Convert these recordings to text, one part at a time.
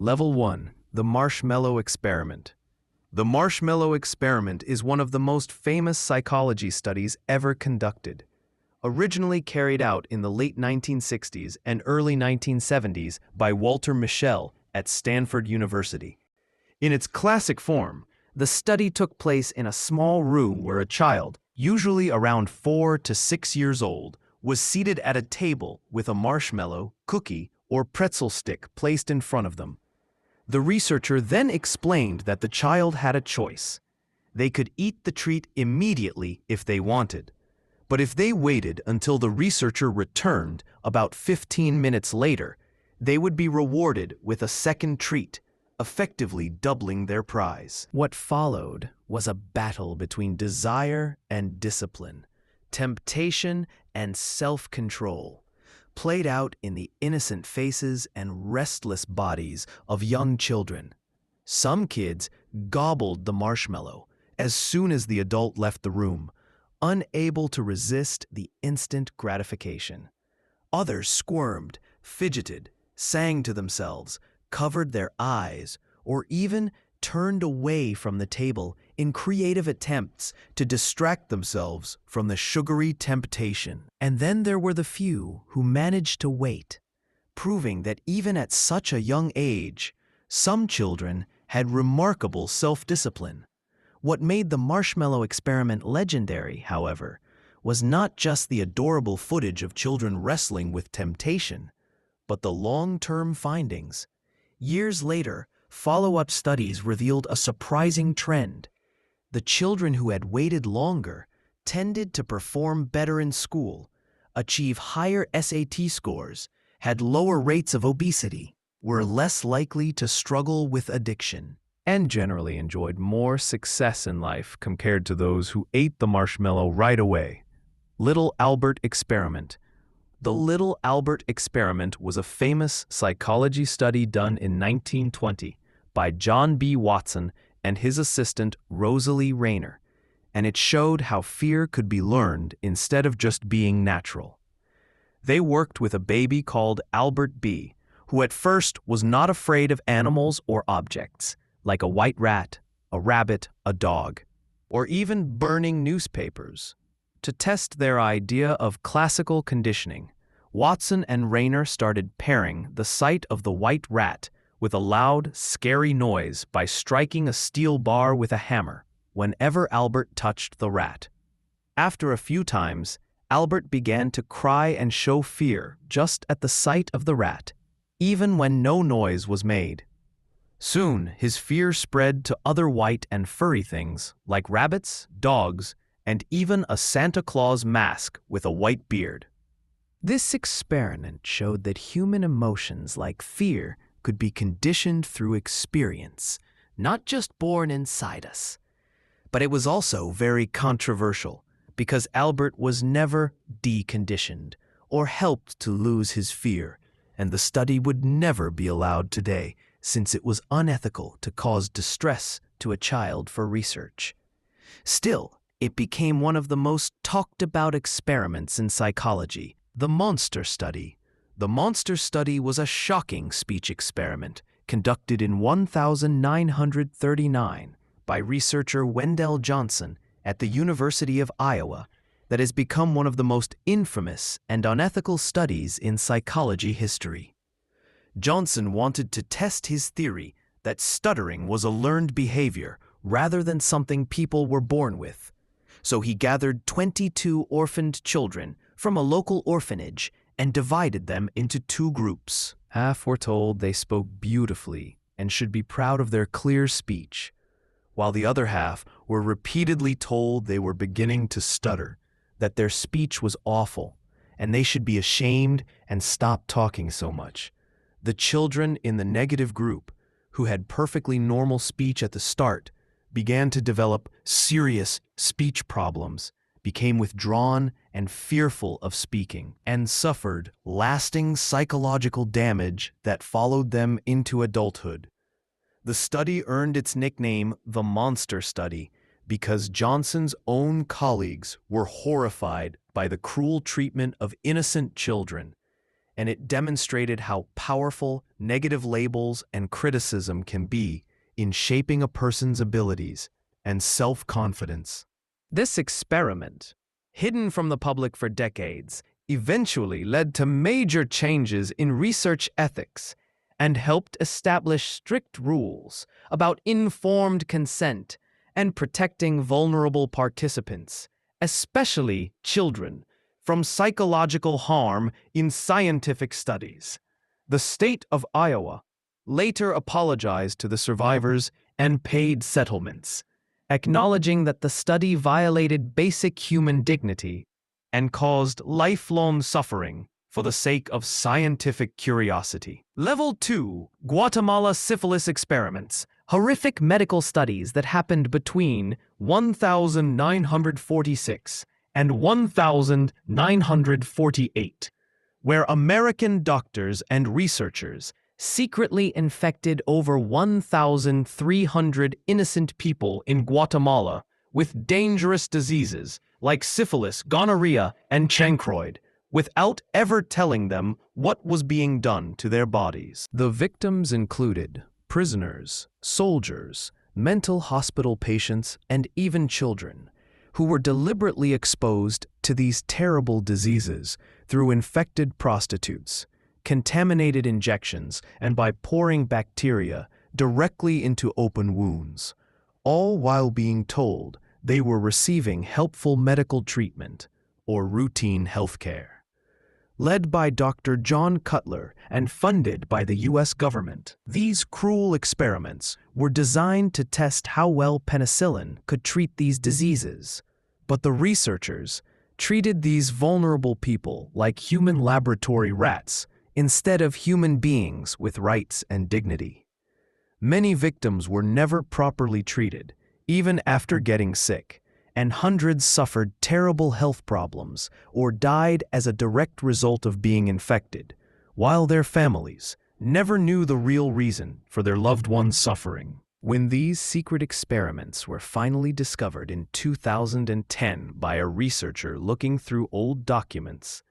Level 1. The Marshmallow Experiment. The marshmallow experiment is one of the most famous psychology studies ever conducted. Originally carried out in the late 1960s and early 1970s by Walter Mischel at Stanford University. In its classic form, the study took place in a small room where a child, usually around 4 to 6 years old, was seated at a table with a marshmallow, cookie, or pretzel stick placed in front of them. The researcher then explained that the child had a choice. They could eat the treat immediately if they wanted, but if they waited until the researcher returned about 15 minutes later, they would be rewarded with a second treat, effectively doubling their prize. What followed was a battle between desire and discipline, temptation and self-control, played out in the innocent faces and restless bodies of young children. Some kids gobbled the marshmallow as soon as the adult left the room, unable to resist the instant gratification. Others squirmed, fidgeted, sang to themselves, covered their eyes, or even turned away from the table in creative attempts to distract themselves from the sugary temptation. And then there were the few who managed to wait, proving that even at such a young age, some children had remarkable self-discipline. What made the marshmallow experiment legendary, however, was not just the adorable footage of children wrestling with temptation, but the long-term findings. Years later, follow-up studies revealed a surprising trend. The children who had waited longer tended to perform better in school, achieve higher SAT scores, had lower rates of obesity, were less likely to struggle with addiction, and generally enjoyed more success in life compared to those who ate the marshmallow right away. Little Albert Experiment. The Little Albert Experiment was a famous psychology study done in 1920 by John B. Watson and his assistant Rosalie Rayner, and it showed how fear could be learned instead of just being natural. They worked with a baby called Albert B., who at first was not afraid of animals or objects, like a white rat, a rabbit, a dog, or even burning newspapers. To test their idea of classical conditioning, Watson and Rayner started pairing the sight of the white rat with a loud, scary noise by striking a steel bar with a hammer whenever Albert touched the rat. After a few times, Albert began to cry and show fear just at the sight of the rat, even when no noise was made. Soon, his fear spread to other white and furry things like rabbits, dogs, and even a Santa Claus mask with a white beard. This experiment showed that human emotions like fear could be conditioned through experience, not just born inside us. But it was also very controversial because Albert was never deconditioned or helped to lose his fear, and the study would never be allowed today since it was unethical to cause distress to a child for research. Still, it became one of the most talked about experiments in psychology, the Monster Study. The Monster Study was a shocking speech experiment conducted in 1939 by researcher Wendell Johnson at the University of Iowa that has become one of the most infamous and unethical studies in psychology history. Johnson wanted to test his theory that stuttering was a learned behavior rather than something people were born with. So he gathered 22 orphaned children from a local orphanage and divided them into two groups. Half were told they spoke beautifully and should be proud of their clear speech, while the other half were repeatedly told they were beginning to stutter, that their speech was awful, and they should be ashamed and stop talking so much. The children in the negative group, who had perfectly normal speech at the start, began to develop serious speech problems, became withdrawn and fearful of speaking, and suffered lasting psychological damage that followed them into adulthood. The study earned its nickname the Monster Study because Johnson's own colleagues were horrified by the cruel treatment of innocent children, and it demonstrated how powerful negative labels and criticism can be in shaping a person's abilities and self-confidence. This experiment, hidden from the public for decades, eventually led to major changes in research ethics and helped establish strict rules about informed consent and protecting vulnerable participants, especially children, from psychological harm in scientific studies. The state of Iowa later apologized to the survivors and paid settlements, acknowledging that the study violated basic human dignity and caused lifelong suffering for the sake of scientific curiosity. Level 2, Guatemala Syphilis Experiments, horrific medical studies that happened between 1946 and 1948, where American doctors and researchers secretly infected over 1,300 innocent people in Guatemala with dangerous diseases like syphilis, gonorrhea, and chancroid, without ever telling them what was being done to their bodies. The victims included prisoners, soldiers, mental hospital patients, and even children, who were deliberately exposed to these terrible diseases through infected prostitutes, contaminated injections, and by pouring bacteria directly into open wounds, all while being told they were receiving helpful medical treatment or routine health care. Led by Dr. John Cutler and funded by the U.S. government, these cruel experiments were designed to test how well penicillin could treat these diseases. But the researchers treated these vulnerable people like human laboratory rats instead of human beings with rights and dignity. Many victims were never properly treated, even after getting sick, and hundreds suffered terrible health problems or died as a direct result of being infected, while their families never knew the real reason for their loved ones' suffering. When these secret experiments were finally discovered in 2010 by a researcher looking through old documents,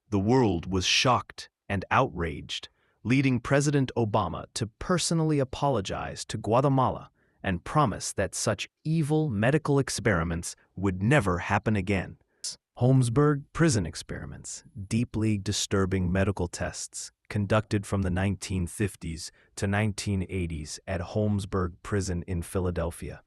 the world was shocked and outraged, leading President Obama to personally apologize to Guatemala and promise that such evil medical experiments would never happen again. Holmesburg prison experiments, deeply disturbing medical tests conducted from the 1950s to 1980s at Holmesburg Prison in Philadelphia,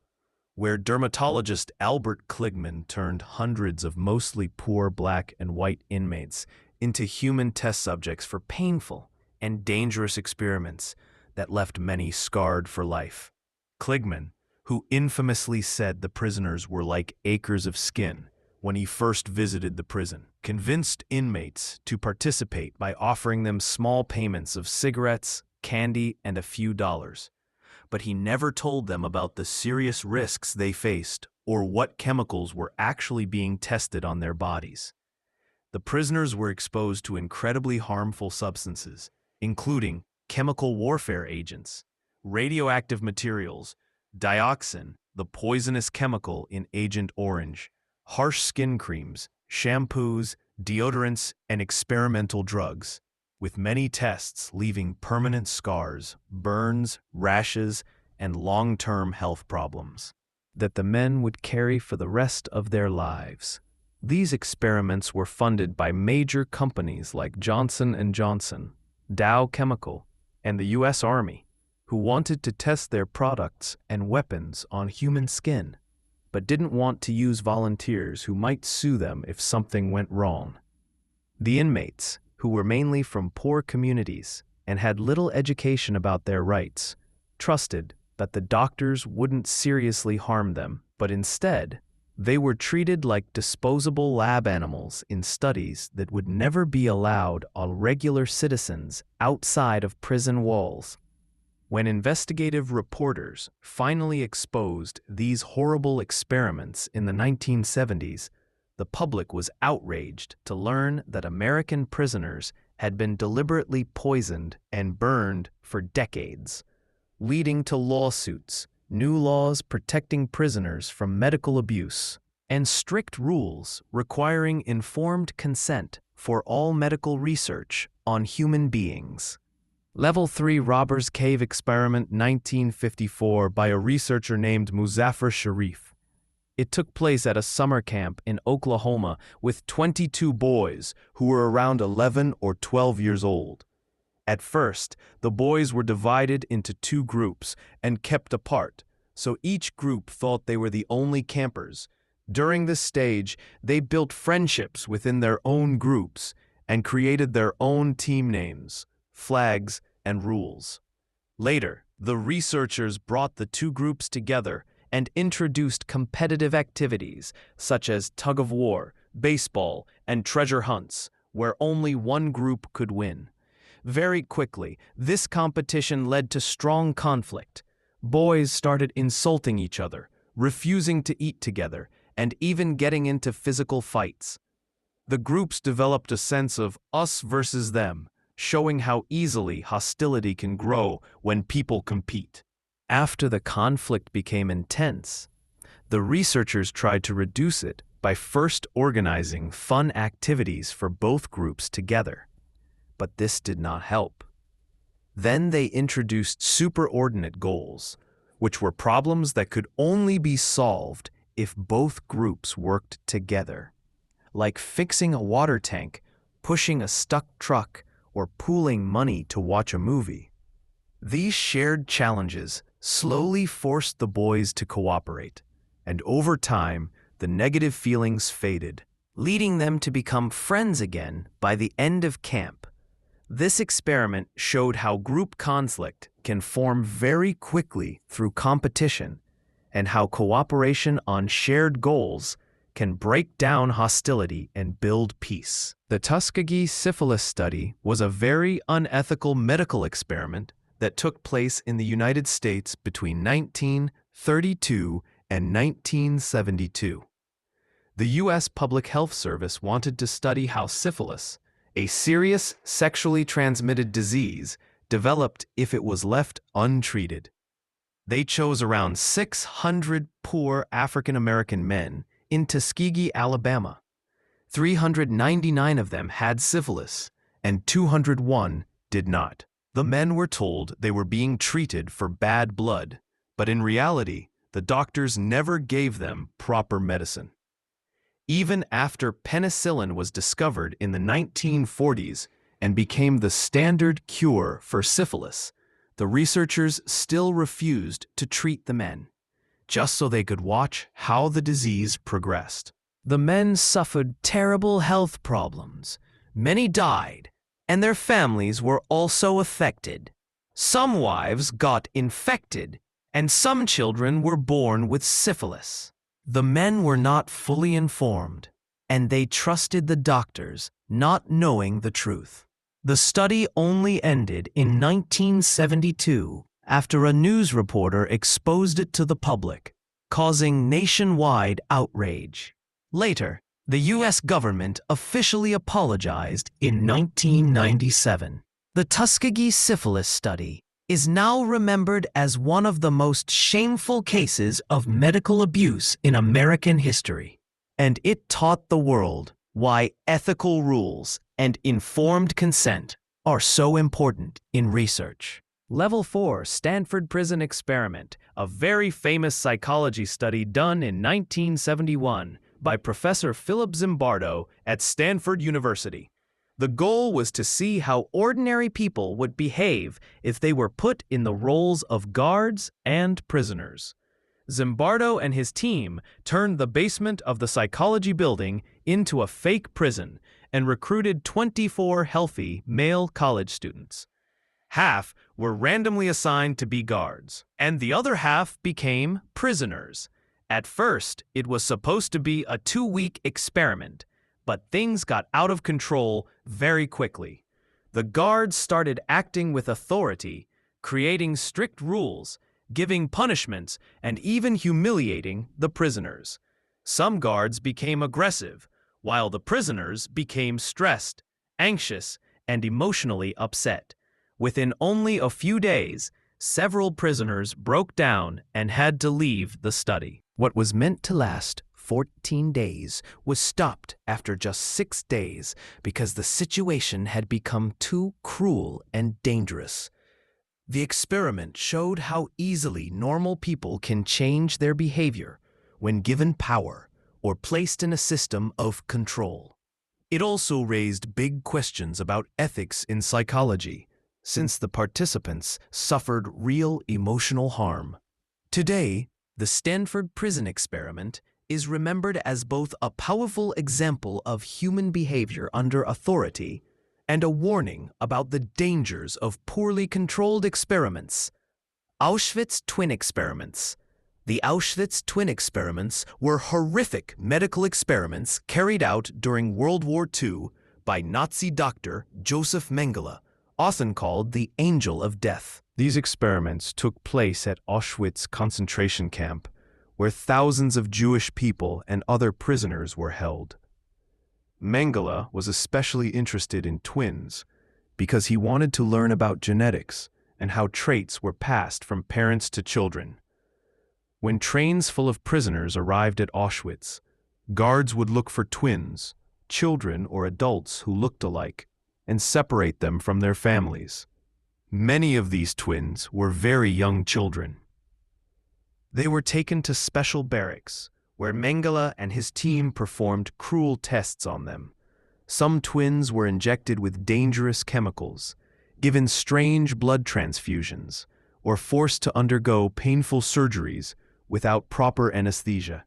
where dermatologist Albert Kligman turned hundreds of mostly poor black and white inmates into human test subjects for painful and dangerous experiments that left many scarred for life. Kligman, who infamously said the prisoners were like acres of skin when he first visited the prison, convinced inmates to participate by offering them small payments of cigarettes, candy, and a few dollars. But he never told them about the serious risks they faced or what chemicals were actually being tested on their bodies. The prisoners were exposed to incredibly harmful substances, including chemical warfare agents, radioactive materials, dioxin, the poisonous chemical in Agent Orange, harsh skin creams, shampoos, deodorants, and experimental drugs, with many tests leaving permanent scars, burns, rashes, and long-term health problems that the men would carry for the rest of their lives. These experiments were funded by major companies like Johnson & Johnson, Dow Chemical, and the U.S. Army, who wanted to test their products and weapons on human skin, but didn't want to use volunteers who might sue them if something went wrong. The inmates, who were mainly from poor communities and had little education about their rights, trusted that the doctors wouldn't seriously harm them, but instead, they were treated like disposable lab animals in studies that would never be allowed on regular citizens outside of prison walls. When investigative reporters finally exposed these horrible experiments in the 1970s, the public was outraged to learn that American prisoners had been deliberately poisoned and burned for decades, leading to lawsuits, new laws protecting prisoners from medical abuse, and strict rules requiring informed consent for all medical research on human beings. Level 3 Robbers Cave Experiment 1954 by a researcher named Muzaffar Sharif. It took place at a summer camp in Oklahoma with 22 boys who were around 11 or 12 years old. At first, the boys were divided into two groups and kept apart, so each group thought they were the only campers. During this stage, they built friendships within their own groups and created their own team names, flags, and rules. Later, the researchers brought the two groups together and introduced competitive activities such as tug-of-war, baseball, and treasure hunts, where only one group could win. Very quickly, this competition led to strong conflict. Boys started insulting each other, refusing to eat together, and even getting into physical fights. The groups developed a sense of us versus them, showing how easily hostility can grow when people compete. After the conflict became intense, the researchers tried to reduce it by first organizing fun activities for both groups together. But this did not help. Then they introduced superordinate goals, which were problems that could only be solved if both groups worked together, like fixing a water tank, pushing a stuck truck, or pooling money to watch a movie. These shared challenges slowly forced the boys to cooperate, and over time, the negative feelings faded, leading them to become friends again by the end of camp. This experiment showed how group conflict can form very quickly through competition, and how cooperation on shared goals can break down hostility and build peace. The Tuskegee Syphilis Study was a very unethical medical experiment that took place in the United States between 1932 and 1972. The U.S. Public Health Service wanted to study how syphilis, a serious sexually transmitted disease, developed if it was left untreated. They chose around 600 poor African American men in Tuskegee, Alabama. 399 of them had syphilis, and 201 did not. The men were told they were being treated for bad blood, but in reality, the doctors never gave them proper medicine. Even after penicillin was discovered in the 1940s and became the standard cure for syphilis, the researchers still refused to treat the men, just so they could watch how the disease progressed. The men suffered terrible health problems. Many died, and their families were also affected. Some wives got infected, and some children were born with syphilis. The men were not fully informed, and they trusted the doctors, not knowing the truth. The study only ended in 1972 after a news reporter exposed it to the public, causing nationwide outrage. Later, the U.S. government officially apologized in 1997. The Tuskegee Syphilis Study is now remembered as one of the most shameful cases of medical abuse in American history, and it taught the world why ethical rules and informed consent are so important in research. Level 4 Stanford Prison Experiment, a very famous psychology study done in 1971 by Professor Philip Zimbardo at Stanford University. The goal was to see how ordinary people would behave if they were put in the roles of guards and prisoners. Zimbardo and his team turned the basement of the psychology building into a fake prison and recruited 24 healthy male college students. Half were randomly assigned to be guards, and the other half became prisoners. At first, it was supposed to be a 2-week experiment, but things got out of control very quickly. The guards started acting with authority, creating strict rules, giving punishments, and even humiliating the prisoners. Some guards became aggressive, while the prisoners became stressed, anxious, and emotionally upset. Within only a few days, several prisoners broke down and had to leave the study. What was meant to last 14 days was stopped after just 6 days because the situation had become too cruel and dangerous. The experiment showed how easily normal people can change their behavior when given power or placed in a system of control. It also raised big questions about ethics in psychology, since the participants suffered real emotional harm. Today, the Stanford Prison Experiment is remembered as both a powerful example of human behavior under authority and a warning about the dangers of poorly controlled experiments. Auschwitz twin experiments. The Auschwitz twin experiments were horrific medical experiments carried out during World War II by Nazi doctor Joseph Mengele, often called the Angel of Death. These experiments took place at Auschwitz concentration camp, where thousands of Jewish people and other prisoners were held. Mengele was especially interested in twins because he wanted to learn about genetics and how traits were passed from parents to children. When trains full of prisoners arrived at Auschwitz, guards would look for twins, children or adults who looked alike, and separate them from their families. Many of these twins were very young children. They were taken to special barracks, where Mengele and his team performed cruel tests on them. Some twins were injected with dangerous chemicals, given strange blood transfusions, or forced to undergo painful surgeries without proper anesthesia.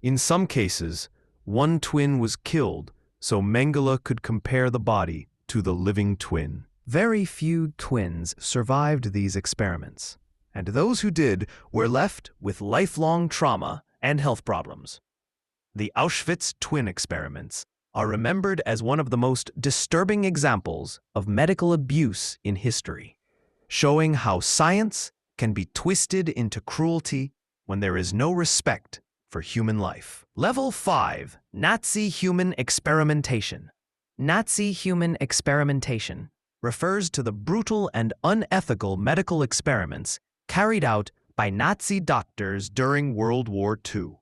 In some cases, one twin was killed so Mengele could compare the body to the living twin. Very few twins survived these experiments, and those who did were left with lifelong trauma and health problems. The Auschwitz twin experiments are remembered as one of the most disturbing examples of medical abuse in history, showing how science can be twisted into cruelty when there is no respect for human life. Level 5. Nazi Human Experimentation. Nazi human experimentation refers to the brutal and unethical medical experiments carried out by Nazi doctors during World War II,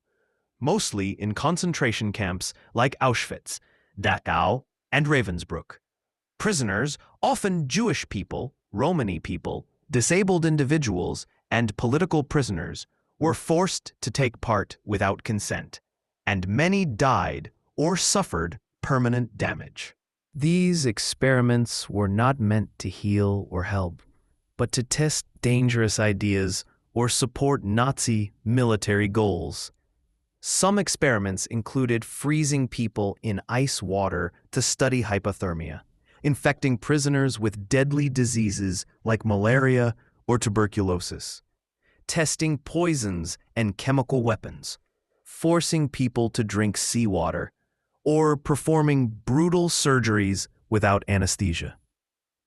mostly in concentration camps like Auschwitz, Dachau, and Ravensbrück. Prisoners, often Jewish people, Romani people, disabled individuals, and political prisoners, were forced to take part without consent, and many died or suffered permanent damage. These experiments were not meant to heal or help, but to test dangerous ideas or support Nazi military goals. Some experiments included freezing people in ice water to study hypothermia, infecting prisoners with deadly diseases like malaria or tuberculosis, testing poisons and chemical weapons, forcing people to drink seawater, or performing brutal surgeries without anesthesia.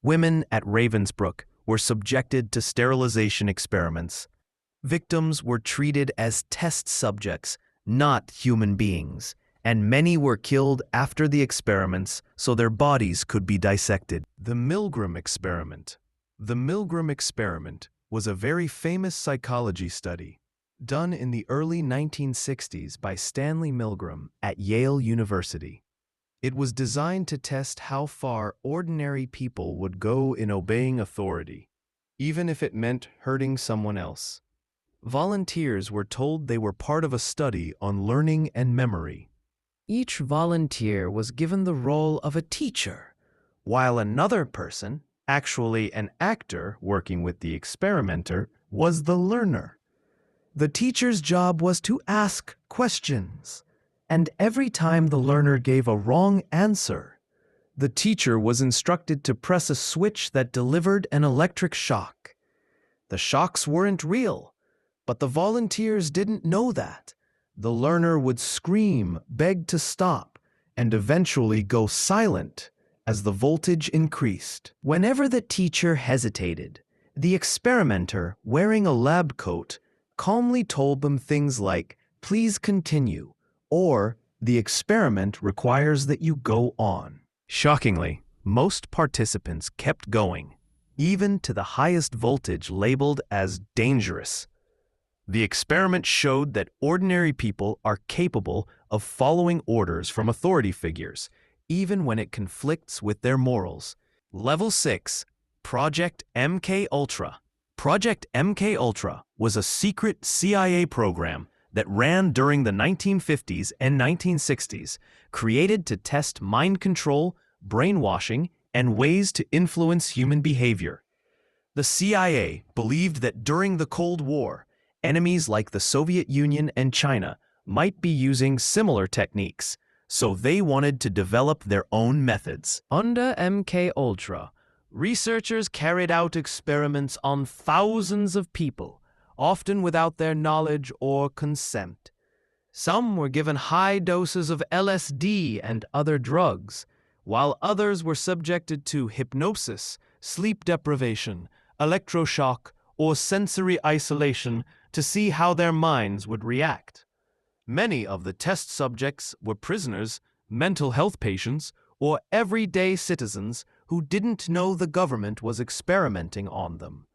Women at Ravensbrück were subjected to sterilization experiments. Victims were treated as test subjects, not human beings, and many were killed after the experiments so their bodies could be dissected. The Milgram experiment. The Milgram experiment was a very famous psychology study done in the early 1960s by Stanley Milgram at Yale University. It was designed to test how far ordinary people would go in obeying authority, even if it meant hurting someone else. Volunteers were told they were part of a study on learning and memory. Each volunteer was given the role of a teacher, while another person, actually an actor working with the experimenter, was the learner. The teacher's job was to ask questions, and every time the learner gave a wrong answer, the teacher was instructed to press a switch that delivered an electric shock. The shocks weren't real, but the volunteers didn't know that. The learner would scream, beg to stop, and eventually go silent as the voltage increased. Whenever the teacher hesitated, the experimenter, wearing a lab coat, calmly told them things like, "Please continue," or "The experiment requires that you go on." Shockingly, most participants kept going, even to the highest voltage labeled as dangerous. The experiment showed that ordinary people are capable of following orders from authority figures, even when it conflicts with their morals. Level 6. Project MKUltra. Project MKUltra was a secret CIA program that ran during the 1950s and 1960s, created to test mind control, brainwashing, and ways to influence human behavior. The CIA believed that during the Cold War, enemies like the Soviet Union and China might be using similar techniques, so they wanted to develop their own methods. Under MKUltra, researchers carried out experiments on thousands of people, often without their knowledge or consent. Some were given high doses of LSD and other drugs, while others were subjected to hypnosis, sleep deprivation, electroshock, or sensory isolation to see how their minds would react. Many of the test subjects were prisoners, mental health patients, or everyday citizens who didn't know the government was experimenting on them.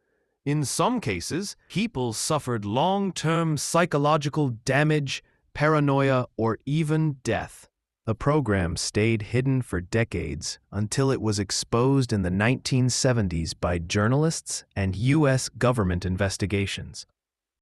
In some cases, people suffered long-term psychological damage, paranoia, or even death. The program stayed hidden for decades until it was exposed in the 1970s by journalists and U.S. government investigations.